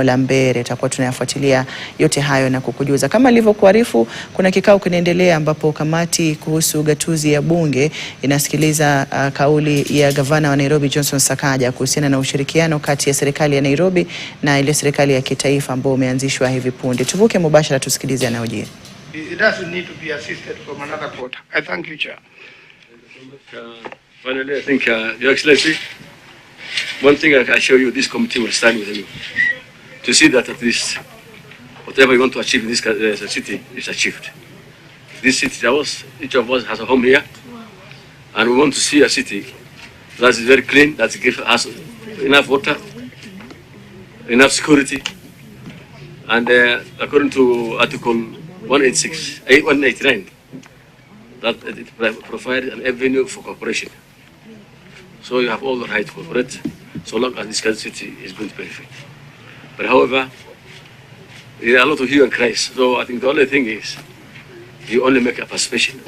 la Mbere. Tutakuwa tunayafuatilia yote hayo na kukujuza. Kama nilivyokuarifu, kuna kikao kinaendelea ambapo kamati kuhusu gatuzi ya bunge inasikiliza kauli ya gavana wa Nairobi Johnson Sakaja kuhusiana na ushirikiano kati ya serikali ya Nairobi na ile serikali ya kitaifa ambao umeanzishwa hivi punde. Tuvuke mubashara tusikilize yanayojiri. It doesn't need to be assisted from another quarter. I thank you, Chair. Finally, I think, Your Excellency, one thing I can assure you, this committee will stand with you to see that at least whatever you want to achieve in this city is achieved. This city is ours, each of us has a home here, and we want to see a city that is very clean, that has enough water, enough security, and according to Article 189, that it provides an avenue for cooperation. So you have all the right to cooperate, so long as this city is going to benefit. But however, there are a lot of hue and cries. So I think the only thing is, you only make a participation.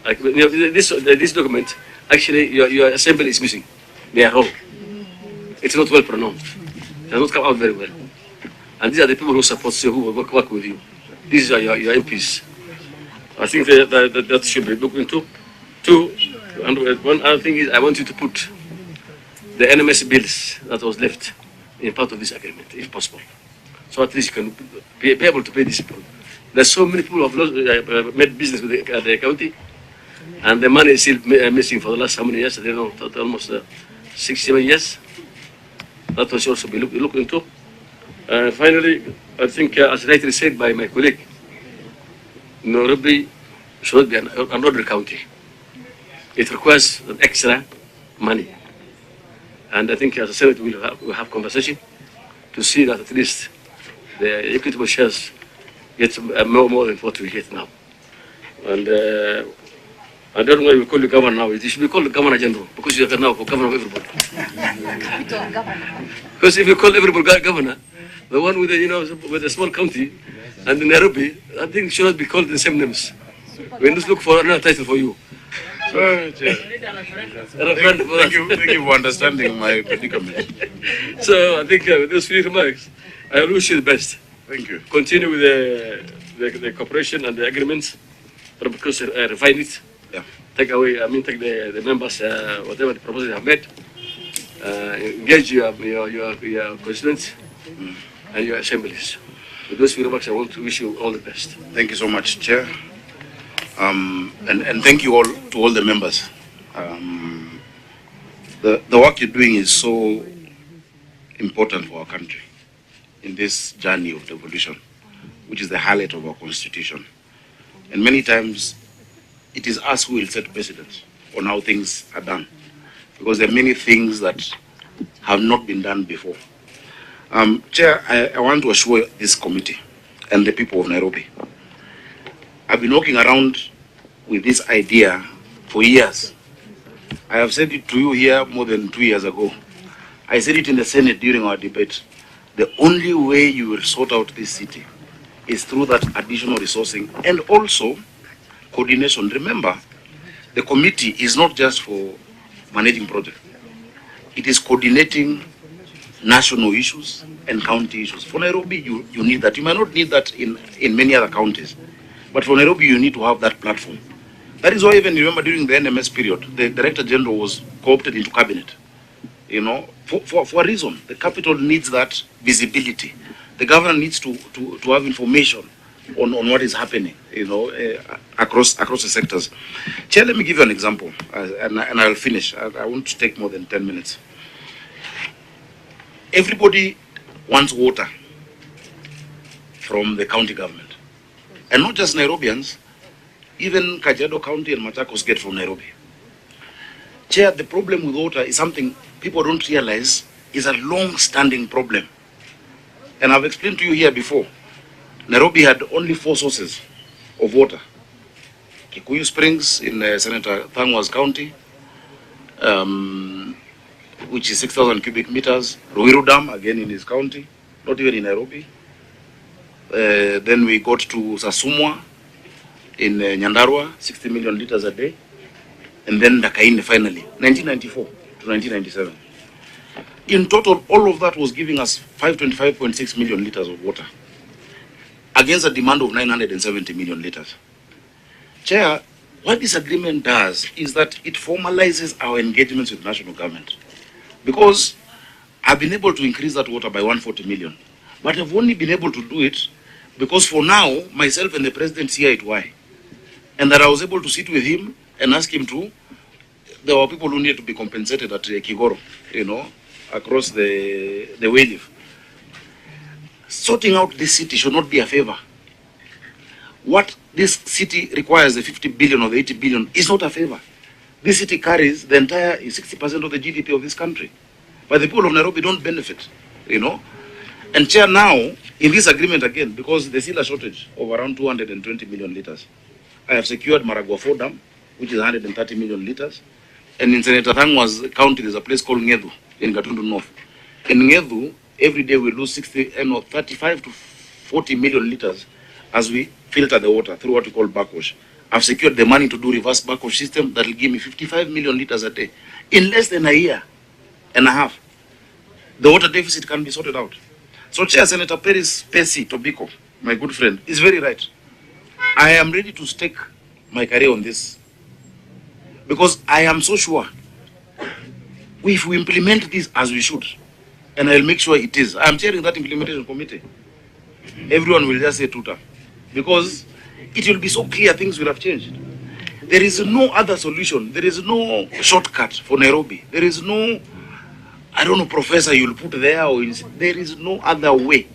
Like, you know, this document, actually, your assembly is missing. They are wrong. It's not well pronounced. It has not come out very well. And these are the people who support you, who will work with you. These are your MPs. I think that should be looked into. And one other thing is, I want you to put the NMS bills that was left in part of this agreement, if possible. So at least you can be able to pay these people. There's so many people who have lost, made business with the county, and the money is still missing for the last how many years? I don't know, almost 6-7 years. That was also be looked into. Finally, I think, as rightly said by my colleague, Nairobi should be an ordinary county. It requires extra money. And I think as a Senate we'll have conversation to see that at least the equitable shares get more than what we get now. And I don't know why we call you governor now. It should be called Governor General, because you are now governor of everybody. Because if you call everybody governor, the one with with a small county and in Nairobi, I think should not be called the same names. We just look for another title for you. Thank you for understanding my predicament. So I think with those few remarks, I wish you the best. Thank you. Continue with the cooperation and the agreements, but because refine it. Yeah. Take the members, whatever the proposals have made, engage your constituents and your assemblies. With those few remarks, I want to wish you all the best. Thank you so much, Chair. And thank you all to all the members. The work you're doing is so important for our country in this journey of devolution, which is the highlight of our constitution. And many times it is us who will set precedents on how things are done, because there are many things that have not been done before. Chair, I want to assure this committee and the people of Nairobi, I've been walking around with this idea for years. I have said it to you here more than 2 years ago. I said it in the Senate during our debate. The only way you will sort out this city is through that additional resourcing and also coordination. Remember, the committee is not just for managing projects. It is coordinating national issues and county issues. For Nairobi, you need that. You might not need that in many other counties. But for Nairobi, you need to have that platform. That is why, even remember, during the NMS period, the Director General was co-opted into cabinet. You know, for a reason. The capital needs that visibility. The governor needs to have information on what is happening, across the sectors. Chair, let me give you an example, and I'll finish. I won't take more than 10 minutes. Everybody wants water from the county government. And not just Nairobians, even Kajiado County and Machakos get from Nairobi. Chair, the problem with water is something people don't realize is a long-standing problem. And I've explained to you here before, Nairobi had only 4 sources of water. Kikuyu Springs in Senator Thangwa's county, which is 6,000 cubic meters. Ruiru Dam, again in his county, not even in Nairobi. Then we got to Sasumwa in Nyandarua, 60 million liters a day. And then Dakaine finally, 1994 to 1997. In total, all of that was giving us 525.6 million liters of water against a demand of 970 million liters. Chair, what this agreement does is that it formalizes our engagements with national government. Because I've been able to increase that water by 140 million. But I've only been able to do it because for now, myself and the president see eye to eye. And that I was able to sit with him and ask him to, there were people who needed to be compensated at Kigoro, across the way. Sorting out this city should not be a favor. What this city requires, the 50 billion or the 80 billion, is not a favor. This city carries the entire 60% of the GDP of this country. But the people of Nairobi don't benefit, And Chair, now, in this agreement again, because there's still a shortage of around 220 million liters, I have secured Maragua 4 Dam, which is 130 million liters. And in Senator Thangwa's county, there's a place called Ngedu in Gatundu North. In Ngedu, every day we lose 35 to 40 million liters as we filter the water through what we call backwash. I've secured the money to do reverse backwash system that will give me 55 million liters a day. In less than a year and a half, the water deficit can be sorted out. So Chair, Senator Percy Tobiko, my good friend, is very right. I am ready to stake my career on this because I am so sure if we implement this as we should, and I'll make sure it is. I'm chairing that implementation committee. Everyone will just say tuta because it will be so clear things will have changed. There is no other solution. There is no shortcut for Nairobi. There is no, professor you'll put there. There is no other way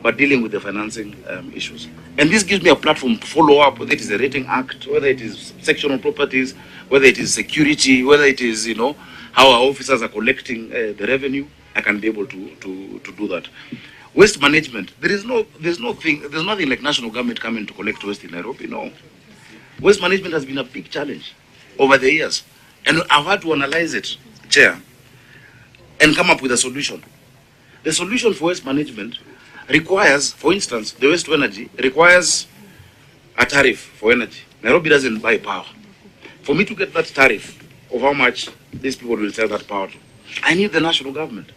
but dealing with the financing issues. And this gives me a platform to follow up, whether it is the Rating Act, whether it is sectional properties, whether it is security, whether it is, how our officers are collecting the revenue. I can be able to do that. Waste management. There's nothing like national government coming to collect waste in Nairobi. No. Waste management has been a big challenge over the years. And I've had to analyze it, Chair, and come up with a solution. The solution for waste management requires, for instance, the waste to energy requires a tariff for energy. Nairobi doesn't buy power. For me to get that tariff of how much these people will sell that power to, I need the national government.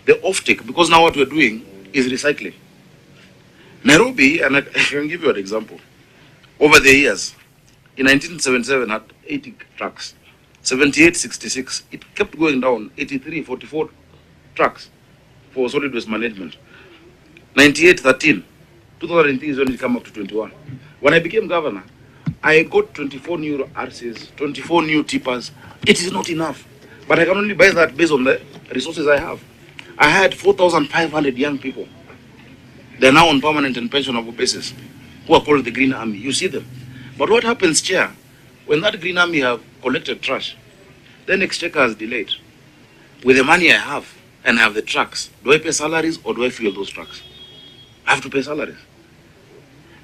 The offtake, because now what we're doing is recycling. Nairobi, and I can give you an example. Over the years, in 1977 had 80 trucks. 78, 66, it kept going down, 83, 44 trucks for solid waste management. 98, 13, 2003 is when it came up to 21. When I became governor, I got 24 new RCs, 24 new tippers. It is not enough, but I can only buy that based on the resources I have. I had 4,500 young people. They're now on permanent and pensionable basis, who are called the Green Army. You see them. But what happens, Chair, when that Green Army have collected trash, then Exchequer has delayed. With the money I have, and I have the trucks, do I pay salaries or do I fuel those trucks? I have to pay salaries.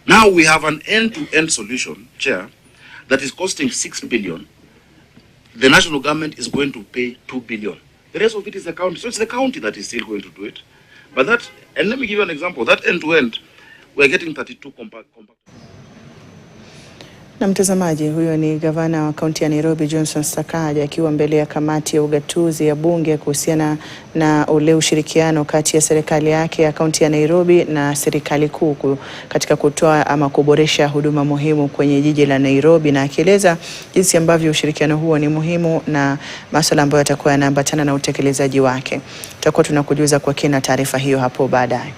Now we have an end-to-end solution, Chair, that is costing 6 billion. The national government is going to pay 2 billion. The rest of it is the county. So it's the county that is still going to do it. But that, and let me give you an example, that end-to-end, we're getting 32 compact. Na mtazamaji, huyo ni gavana wa kaunti ya Nairobi Johnson Sakaja akiwa mbele ya kamati ya ugatuzi ya bunge kuhusiana na ule ushirikiano kati ya serikali yake ya kaunti ya Nairobi na serikali kuu katika kutoa ama kuboresha huduma muhimu kwenye jiji la Nairobi, na akieleza jinsi ambavyo ushirikiano huo ni muhimu na masuala ambayo yatakuwa yanaambatana na utekelezaji wake. Tutakuwa tunakujuza kwa kina taarifa hiyo hapo baadaye.